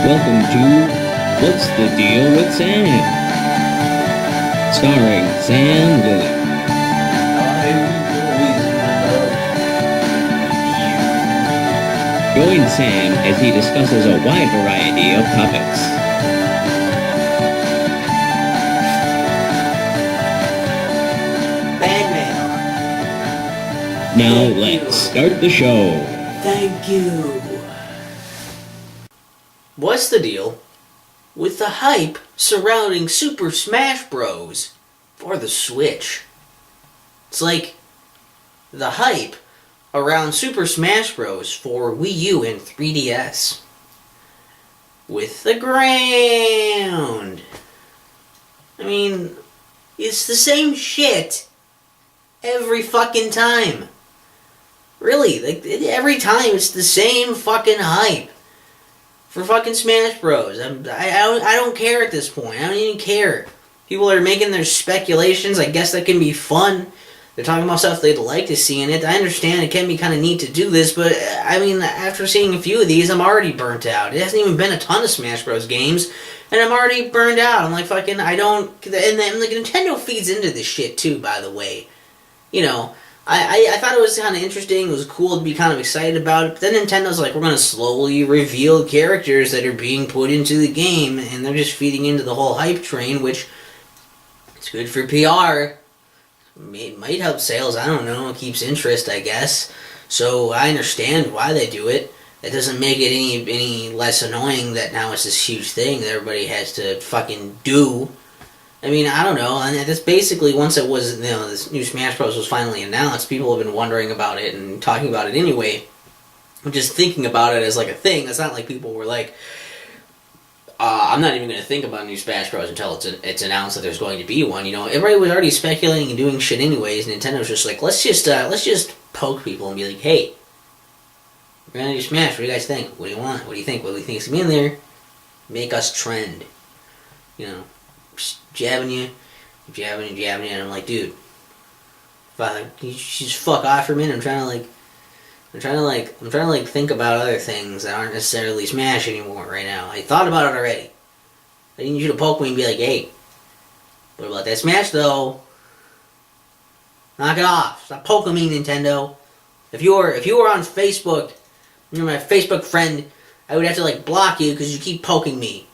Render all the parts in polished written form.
Welcome to What's the Deal with Sam? Starring Sam Lilly. Join Sam as he discusses a wide variety of topics. Batman. Now let's start the show. Thank you. What's the deal with the hype surrounding Super Smash Bros. For the Switch? It's like the hype around Super Smash Bros. For Wii U and 3DS. With the ground. I mean, it's the same shit every fucking time. Really, like every time it's the same fucking hype for fucking Smash Bros. I don't care at this point. I don't even care. People are making their speculations. I guess that can be fun. They're talking about stuff they'd like to see in it. I understand it can be kind of neat to do this, but I mean, after seeing a few of these, I'm already burnt out. It hasn't even been a ton of Smash Bros. Games, and I'm already burned out. I'm like, fucking, I don't... And like, Nintendo feeds into this shit, too, by the way. You know, I thought it was kind of interesting. It was cool to be kind of excited about it. But then Nintendo's like, we're going to slowly reveal characters that are being put into the game, and they're just feeding into the whole hype train, which it's good for PR. It might help sales. I don't know. It keeps interest, I guess. So I understand why they do it. That doesn't make it any less annoying that now it's this huge thing that everybody has to fucking do. I mean, I don't know, and that's basically, once it was, you know, this new Smash Bros. Was finally announced, people have been wondering about it and talking about it anyway. Just thinking about it as like a thing. It's not like people were like, I'm not even going to think about new Smash Bros. Until it's announced that there's going to be one, you know. Everybody was already speculating and doing shit anyways, Nintendo's just like, let's just poke people and be like, hey, we're going to do Smash, what do you guys think? What do you want? What do you think? What do you think is going to be in there? Make us trend. You know. Jabbing you, and I'm like, dude, you just fuck off for a minute. I'm trying to think about other things that aren't necessarily Smash anymore right now. I thought about it already. I need you to poke me and be like, hey, what about that Smash though? Knock it off. Stop poking me, Nintendo. If you were on Facebook, you're my Facebook friend, I would have to like block you because you keep poking me.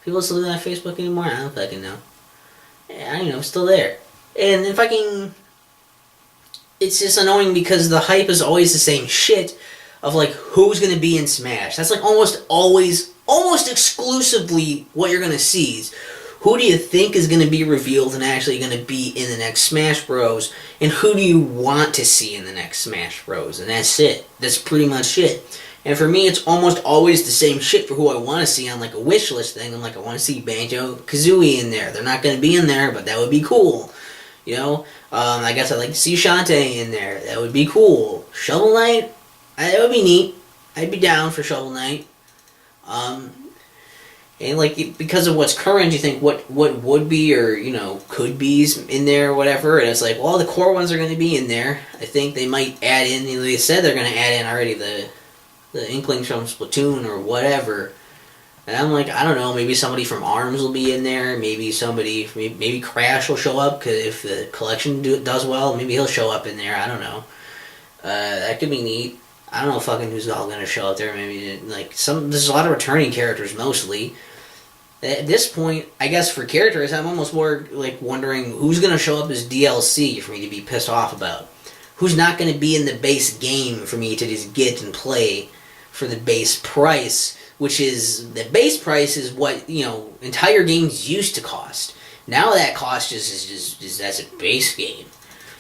People still do that on Facebook anymore? I don't fucking know. Yeah, I don't know, it's still there. And then fucking... It's just annoying because the hype is always the same shit of like, who's gonna be in Smash? That's like almost exclusively what you're gonna see is, who do you think is gonna be revealed and actually gonna be in the next Smash Bros? And who do you want to see in the next Smash Bros? And that's it. That's pretty much it. And for me, it's almost always the same shit for who I want to see on like a wish list thing. I'm like, I want to see Banjo-Kazooie in there. They're not going to be in there, but that would be cool. You know? I guess I'd like to see Shantae in there. That would be cool. Shovel Knight? That would be neat. I'd be down for Shovel Knight. And like, because of what's current, you think what would be or, you know, could be's in there or whatever. And it's like, well, the core ones are going to be in there. I think they might add in, you know, they said they're going to add in already the Inklings from Splatoon or whatever. And I'm like, I don't know, maybe somebody from ARMS will be in there, maybe Crash will show up, because if the collection does well, maybe he'll show up in there, I don't know. That could be neat. I don't know fucking who's all going to show up there, maybe, like, there's a lot of returning characters, mostly. At this point, I guess for characters, I'm almost more, like, wondering who's going to show up as DLC for me to be pissed off about. Who's not going to be in the base game for me to just get and play for the base price, which is, the base price is what, you know, entire games used to cost. Now that cost is as a base game.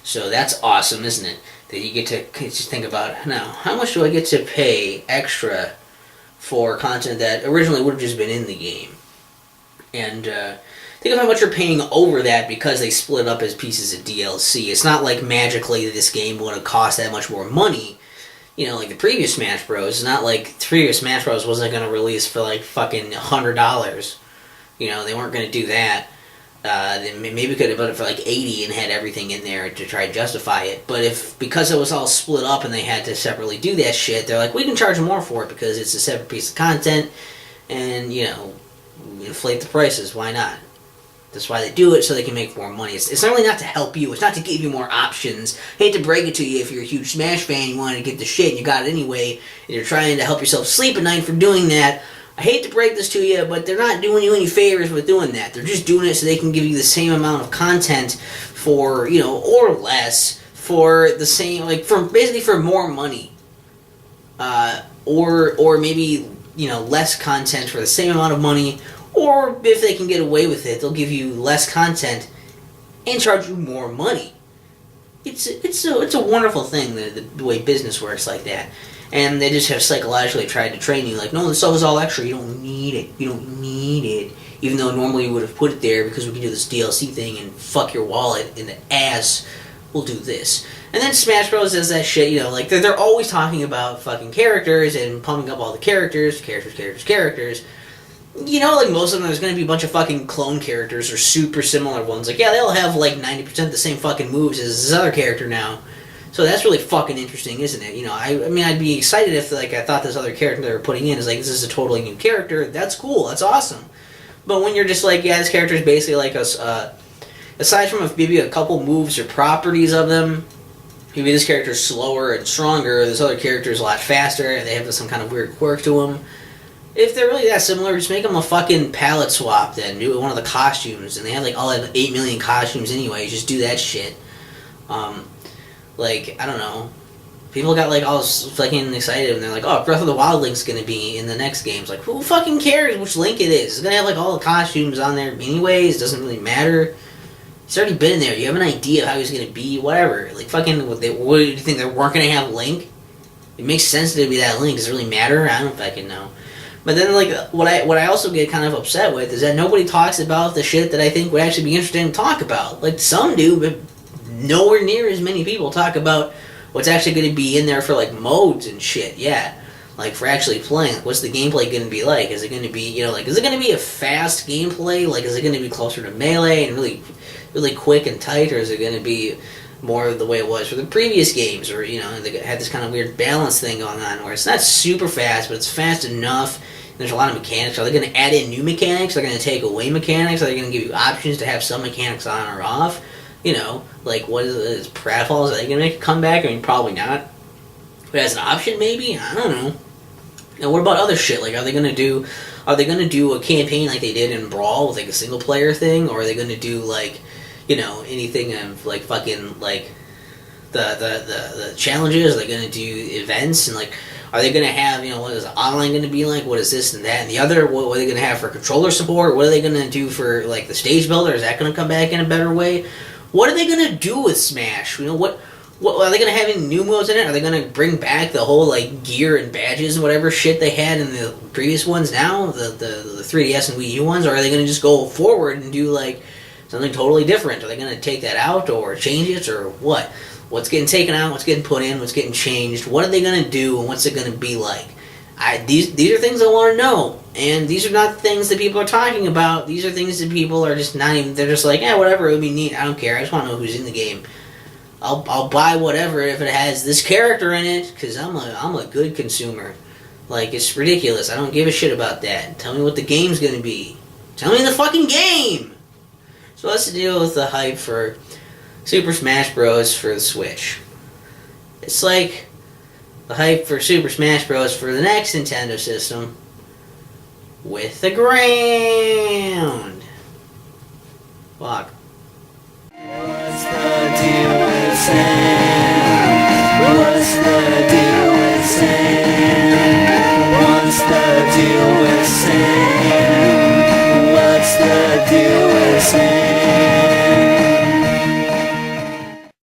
So that's awesome, isn't it? That you get to just think about, now, how much do I get to pay extra for content that originally would have just been in the game? And think of how much you're paying over that because they split up as pieces of DLC. It's not like magically this game would have cost that much more money. You know, like the previous Smash Bros. It's not like the previous Smash Bros. Wasn't going to release for like fucking $100. You know, they weren't going to do that. They maybe could have put it for like $80 and had everything in there to try to justify it. But because it was all split up and they had to separately do that shit, they're like, we can charge more for it because it's a separate piece of content. and, inflate the prices. Why not? That's why they do it, so they can make more money. It's certainly not to help you. It's not to give you more options. I hate to break it to you if you're a huge Smash fan, you wanted to get the shit, and you got it anyway, and you're trying to help yourself sleep at night for doing that. I hate to break this to you, but they're not doing you any favors with doing that. They're just doing it so they can give you the same amount of content for, or less, for the same, basically for more money. Or maybe, less content for the same amount of money. Or if they can get away with it, they'll give you less content and charge you more money. It's a wonderful thing, the way business works like that. And they just have psychologically tried to train you, like, no, this stuff is all extra, you don't need it. You don't need it. Even though normally you would have put it there because we can do this DLC thing and fuck your wallet in the ass, we'll do this. And then Smash Bros. Does that shit, they're always talking about fucking characters and pumping up all the characters. Most of them, there's going to be a bunch of fucking clone characters or super similar ones. Like, yeah, they all have, 90% the same fucking moves as this other character now. So that's really fucking interesting, isn't it? I'd be excited if, I thought this other character they were putting in is, this is a totally new character. That's cool. That's awesome. But when you're just this character is basically aside from maybe a couple moves or properties of them, maybe this character's slower and stronger, this other character's a lot faster, and they have some kind of weird quirk to them. If they're really that similar, just make them a fucking palette swap then. Do it with one of the costumes. And they have all 8 million costumes anyway. Just do that shit. I don't know. People got all fucking excited and they're like, oh, Breath of the Wild Link's gonna be in the next game. It's like, who fucking cares which Link it is? It's gonna have all the costumes on there anyways. It doesn't really matter. He's already been there. You have an idea of how he's gonna be, whatever. What do you think, they weren't gonna have Link? It makes sense to be that Link. Does it really matter? I don't fucking know. But then, what I also get kind of upset with is that nobody talks about the shit that I think would actually be interesting to talk about. Some do, but nowhere near as many people talk about what's actually going to be in there for, modes and shit, yeah. For actually playing. What's the gameplay going to be like? Is it going to be, is it going to be a fast gameplay? Is it going to be closer to Melee and really, really quick and tight? Or is it going to be more of the way it was for the previous games? Or, they had this kind of weird balance thing going on where it's not super fast, but it's fast enough. There's a lot of mechanics. Are they going to add in new mechanics? Are they going to take away mechanics? Are they going to give you options to have some mechanics on or off? What is Pratfalls? Are they going to make a comeback? Probably not. But as an option, maybe? I don't know. And what about other shit? Are they going to do a campaign like they did in Brawl with a single player thing? Or are they going to do anything of fucking the challenges? Are they going to do events and are they going to have, what is online going to be like? What is this and that and the other? What are they going to have for controller support? What are they going to do for, the stage builder? Is that going to come back in a better way? What are they going to do with Smash? What are they going to have any new modes in it? Are they going to bring back the whole, gear and badges and whatever shit they had in the previous ones now? The 3DS and Wii U ones? Or are they going to just go forward and do, something totally different? Are they going to take that out or change it or what? What's getting taken out? What's getting put in? What's getting changed? What are they going to do, and what's it going to be like? These are things I want to know, and these are not things that people are talking about. These are things that people are just not even. They're just whatever. It would be neat. I don't care. I just want to know who's in the game. I'll buy whatever if it has this character in it, because I'm a good consumer. It's ridiculous. I don't give a shit about that. Tell me what the game's going to be. Tell me the fucking game. So let's deal with the hype for Super Smash Bros. For the Switch. It's the hype for Super Smash Bros. For the next Nintendo system with the ground. Fuck. What's the deal with Sam? What's the deal with Sam? What's the deal with Sam? What's the deal with Sam?